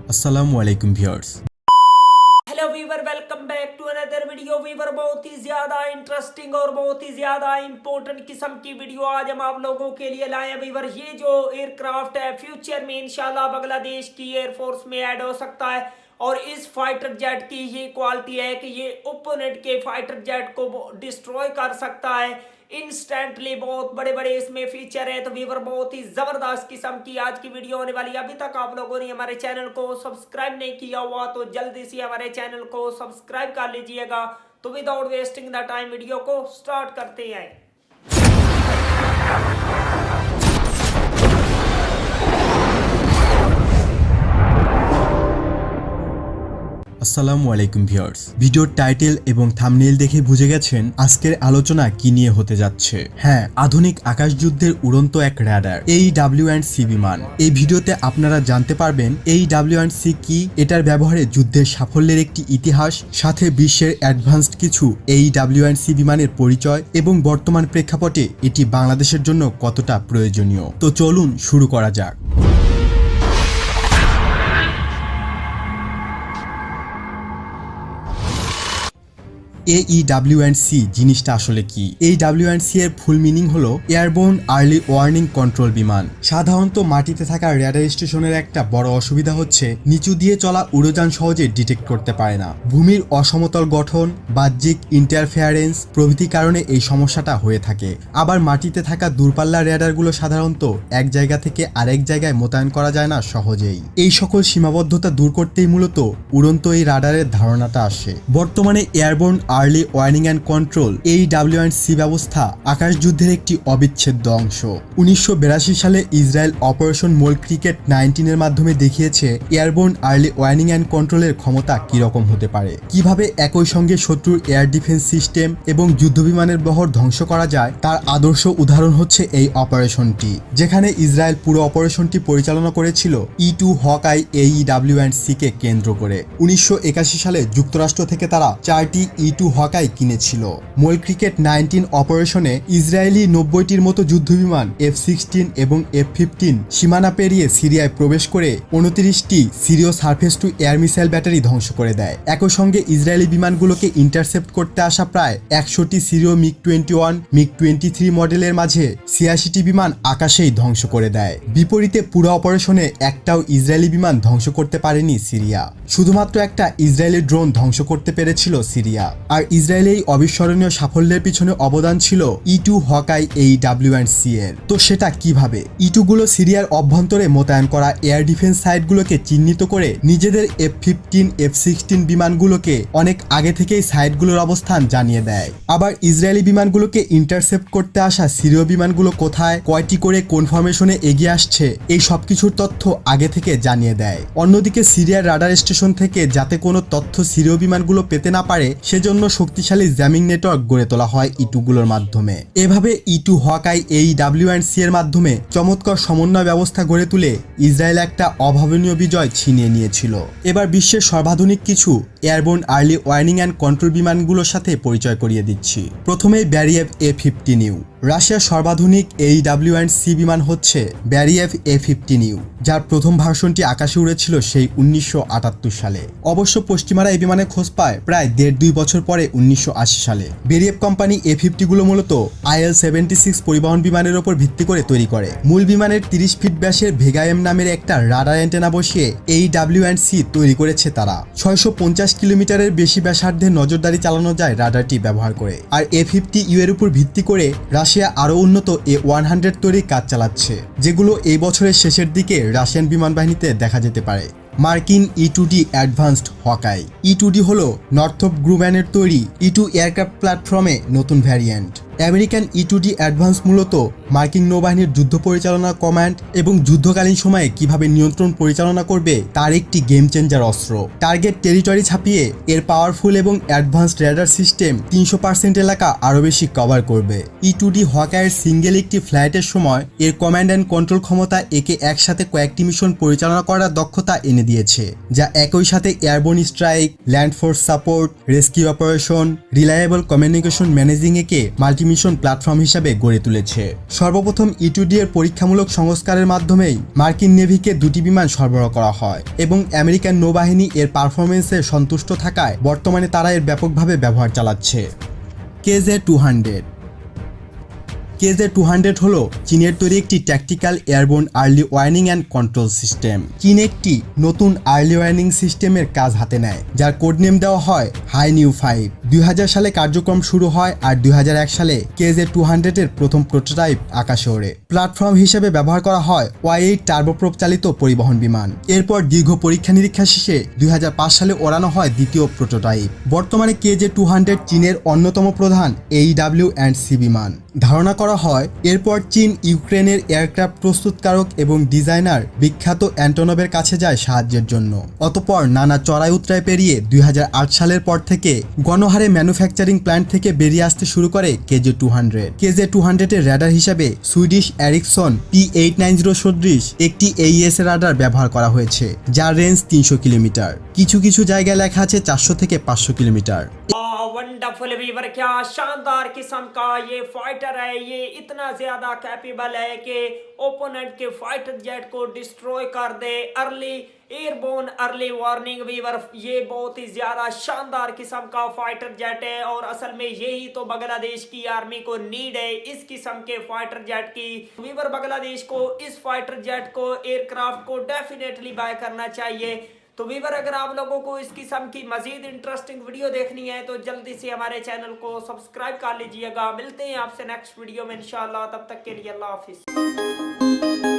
अस्सलामु अलैकुम viewers. Hello viewer, welcome back to another video. Viewer, बहुत ही ज्यादा इंटरेस्टिंग और बहुत ही ज्यादा इंपॉर्टेंट किस्म की वीडियो आज हम आप लोगों के लिए लाए हैं। वीवर, ये जो एयरक्राफ्ट है फ्यूचर में इंशाल्लाह बांग्लादेश की एयरफोर्स में ऐड हो सकता है और इस फाइटर जेट की ये क्वालिटी है कि ये ओपोनेंट के फाइटर जेट को डिस्ट्रॉय कर सकता है इंस्टेंटली। बहुत बड़े बड़े इसमें फीचर है। तो वीवर, बहुत ही जबरदस्त किस्म की आज की वीडियो होने वाली है। अभी तक आप लोगों ने हमारे चैनल को सब्सक्राइब नहीं किया हुआ तो जल्दी से हमारे चैनल को सब्सक्राइब कर लीजिएगा। तो without wasting the time video को स्टार्ट करते हैं। আসসালামু আলাইকুম ভিউয়ার্স। ভিডিওর টাইটেল এবং থাম্বনেইল দেখে বুঝে গেছেন আজকের আলোচনা কি নিয়ে হতে যাচ্ছে। হ্যাঁ, আধুনিক আকাশ যুদ্ধের উড়ন্ত এক রাডার AW&C বিমান। এই ভিডিওতে আপনারা জানতে পারবেন AW&C কি, এটার ব্যবহারে যুদ্ধের সাফল্যের একটি ইতিহাস, সাথে বিশ্বের অ্যাডভান্সড কিছু AW&C বিমানের পরিচয় এবং বর্তমান প্রেক্ষাপটে এটি বাংলাদেশের জন্য কতটা প্রয়োজনীয়। তো চলুন শুরু করা যাক। AEW&C জিনিসটা আসলে কি? AEW&C এর ফুল মিনিং হলো এয়ারবোর্ন আর্লি ওয়ার্নিং কন্ট্রোল বিমান। সাধারণত মাটিতে থাকা রেডার স্টেশনের একটা বড় অসুবিধা হচ্ছে নিচু দিয়ে চলা উড়োযান সহজে ডিটেক্ট করতে পারে না। ভূমির অসমতল গঠন, বাহ্যিক ইন্টারফেয়ারেন্স প্রভৃতি কারণে এই সমস্যাটা হয়ে থাকে। আবার মাটিতে থাকা দূরপাল্লার রেডারগুলো সাধারণত এক জায়গা থেকে আরেক জায়গায় মোতায়েন করা যায় না সহজেই। এই সকল সীমাবদ্ধতা দূর করতেই মূলত উড়ন্ত এই রাডারের ধারণাটা আসে। বর্তমানে airborne early warning and control AW&C ব্যবস্থা আকাশ যুদ্ধের একটি অবিচ্ছেদ্য অংশ। 1982 সালে ইসরায়েল অপারেশন মোল ক্রিকেট 19 এর মাধ্যমে দেখিয়েছে এয়ারবোর্ন আর্লি ওয়ার্নিং অ্যান্ড কন্ট্রোলের ক্ষমতা কিরকম হতে পারে, কিভাবে একই সঙ্গে শত্রুর এয়ার ডিফেন্স সিস্টেম এবং যুদ্ধবিমানের বহর ধ্বংস করা যায়। তার আদর্শ উদাহরণ হচ্ছে এই অপারেশনটি, যেখানে ইসরায়েল পুরো অপারেশনটি পরিচালনা করেছিল E2 হকাই AEW&C কে কেন্দ্র করে। 1981 সালে যুক্তরাষ্ট্র থেকে তারা 4টি E2 হকাই কিনেছিল। মোল ক্রিকেট 19 অপারেশনে ইসরায়েলি 90টির মতো যুদ্ধবিমান F-16 এবং F-15 সীমানা পেরিয়ে সিরিয়ায় প্রবেশ করে 29টি সিরিয় surface to air missile battery ধ্বংস করে দেয়। একই সঙ্গে ইসরায়েলি বিমানগুলোকে ইন্টারসেপ্ট করতে আসা প্রায় 100টি সিরিয় MiG-21, MiG-23 মডেলের মাঝে 86টি বিমান আকাশেই ধ্বংস করে দেয়। বিপরীতে পুরো অপারেশনে একটাও ইসরায়েলি বিমান ধ্বংস করতে পারেনি সিরিয়া। শুধুমাত্র একটা ইসরায়েলি ড্রোন ধ্বংস করতে পেরেছিল সিরিয়া। আর ইসরায়েলের এই অবিস্মরণীয় সাফল্যের পিছনে অবদান ছিল E2 হকাই AW&C এর। তো সেটা কিভাবে? E2 গুলো সিরিয়ার অভ্যন্তরে মোতায়েন করা এয়ার ডিফেন্স সাইটগুলোকে চিহ্নিত করে নিজেদের F-15, F-16 বিমানগুলোকে অনেক আগে থেকেই সাইটগুলোর অবস্থান জানিয়ে দেয়। আবার ইসরায়েলি বিমানগুলোকে ইন্টারসেপ্ট করতে আসা সিরীয় বিমানগুলো কোথায়, কয়টি করে কোন ফরমেশনে এগিয়ে আসছে, এই সবকিছুর তথ্য আগে থেকে জানিয়ে দেয়। অন্যদিকে সিরিয়ার রাডার স্টেশন থেকে যাতে কোনো তথ্য সিরীয় বিমানগুলো পেতে না পারে সেজন্য শক্তিশালী জ্যামিং নেটওয়ার্ক গড়ে তোলা হয় E2 গুলোর মাধ্যমে। এভাবে E2 হকাই AW&C এর মাধ্যমে চমৎকার সমন্বয় ব্যবস্থা গড়ে তুলে ইসরায়েল একটা অভাবনীয় বিজয় ছিনিয়ে নিয়েছিল। এবার বিশ্বের সর্বাধুনিক কিছু airborne early warning and control বিমানগুলোর সাথে পরিচয় করিয়ে দিচ্ছি। প্রথমেই ব্যারিয়েভ A-15U। রাশিয়ার সর্বাধুনিক AW&C বিমান হচ্ছে ব্যারিয়েভ A-15U, যার প্রথম ভার্সনটি আকাশে উড়েছিল সেই 1978 সালে। অবশ্য পশ্চিমারা এই বিমানের খোঁজ পায় প্রায় 1.5-2 বছর পরে 1980 সালে। ব্যারিয়েভ কোম্পানি A-50 গুলো মূলত IL-76 পরিবহন বিমানের ওপর ভিত্তি করে তৈরি করে। মূল বিমানের 30 ফিট ব্যাসের ভেগা M নামের একটা রাডার অ্যান্টেনা বসিয়ে AW&C তৈরি করেছে তারা। 650 কিলোমিটারের বেশি ব্যাসার্ধে নজরদারি চালানো যায় রাডারটি ব্যবহার করে। আর A-50U এর উপর ভিত্তি করে রাশিয়া আরও উন্নত A-100 তৈরির কাজ চালাচ্ছে, যেগুলো এই বছরের শেষের দিকে রাশিয়ান বিমান বাহিনীতে দেখা যেতে পারে। মার্কিন E2D অ্যাডভান্সড হকাই। E2D হলো নর্থ্রপ গ্রুম্যানের তৈরি E2 এয়ারক্রাফট প্ল্যাটফর্মে নতুন ভ্যারিয়েন্ট। আমেরিকান E2D অ্যাডভান্স মূলত মার্কিন নৌবাহিনীর যুদ্ধ পরিচালনা কমান্ড এবং যুদ্ধকালীন সময়ে কিভাবে নিয়ন্ত্রণ পরিচালনা করবে তার একটি গেম চেঞ্জার অস্ত্র। টার্গেট টেরিটরি ছাপিয়ে এর পাওয়ারফুল এবং অ্যাডভান্সড রেডার সিস্টেম 300% এলাকা আরও বেশি কভার করবে। E2D হকাইয়ের সিঙ্গেল একটি ফ্লাইটের সময় এর কমান্ড অ্যান্ড কন্ট্রোল ক্ষমতা একে একসাথে কয়েকটি মিশন পরিচালনা করার দক্ষতা এনে দিয়েছে, যা একই সাথে airborne strike, land force support, rescue operation, reliable communication managing একে মাল্টি মিশন প্ল্যাটফর্ম হিসাবে গড়ে তুলেছে। সর্বপ্রথম E-2D এর পরীক্ষামূলক সংস্কারের মাধ্যমেই মার্কিন নেভিকে 2টি বিমান সরবরাহ করা হয় এবং আমেরিকান নৌবাহিনী এর পারফরমেন্সে সন্তুষ্ট থাকায় বর্তমানে তারা এর ব্যাপকভাবে ব্যবহার চালাচ্ছে। KZ-200 KZ-200 হলো চীনের তৈরি একটি tactical airborne early warning and control system. চীন একটি নতুন আর্লি ওয়ার্নিং সিস্টেমের কাজ হাতে নেয়, যার কোড নেম দেওয়া হয় হাইনিউ-5। 2000 সালে কার্যক্রম শুরু হয় আর 2001 সালে KZ-200 এর প্রথম প্রোটোটাইপ আকাশে ওড়ে। প্ল্যাটফর্ম হিসেবে ব্যবহার করা হয় Y-8 টার্বোপ্রপ চালিত পরিবহন বিমান। এরপর দীর্ঘ পরীক্ষা নিরীক্ষা শেষে 2005 সালে ওড়ানো হয় দ্বিতীয় প্রোটোটাইপ। বর্তমানে KZ-200 চীনের অন্যতম প্রধান AEW&C বিমান। ধারণা করা হয় এরপর চীন ইউক্রেনের এয়ারক্রাফট প্রস্তুতকারক এবং ডিজাইনার বিখ্যাত অ্যান্টনভের কাছে যায় সাহায্যের জন্য। অতঃপর নানা চড়াই উতরাই পেরিয়ে 2008 সালের পর থেকে গণহারে ম্যানুফ্যাকচারিং প্ল্যান্ট থেকে বেরিয়ে আসতে শুরু করে KZ-200। KZ-200 এর র্যাডার হিসাবে সুইডিশ এরিকসন P890 সদৃশ একটি AES রাডার ব্যবহার করা হয়েছে, যার রেঞ্জ 300 কিলোমিটার। কিছু কিছু জায়গায় লেখা আছে 400 থেকে 500 কিলোমিটার। वंडरफुल वीवर, क्या शानदार किस्म का ये फाइटर है। ये इतना ज्यादा कैपेबल है कि ओपोनेंट के फाइटर जेट को डिस्ट्रॉय कर दे। अर्ली एयरबोर्न अर्ली वार्निंग वीवर, ये बहुत ही ज्यादा शानदार किस्म का फाइटर जेट है और असल में यही तो बांग्लादेश की आर्मी को नीड है, इस किस्म के फाइटर जेट की। वीवर, बांग्लादेश को इस फाइटर जेट को एयरक्राफ्ट को डेफिनेटली बाय करना चाहिए। तो वीवर, अगर आप लोगों को इस किस्म की मजीद इंटरेस्टिंग वीडियो देखनी है तो जल्दी से हमारे चैनल को सब्सक्राइब कर लीजिएगा। मिलते हैं आपसे नेक्स्ट वीडियो में इंशाल्लाह, तब तक के लिए अल्लाह हाफिज।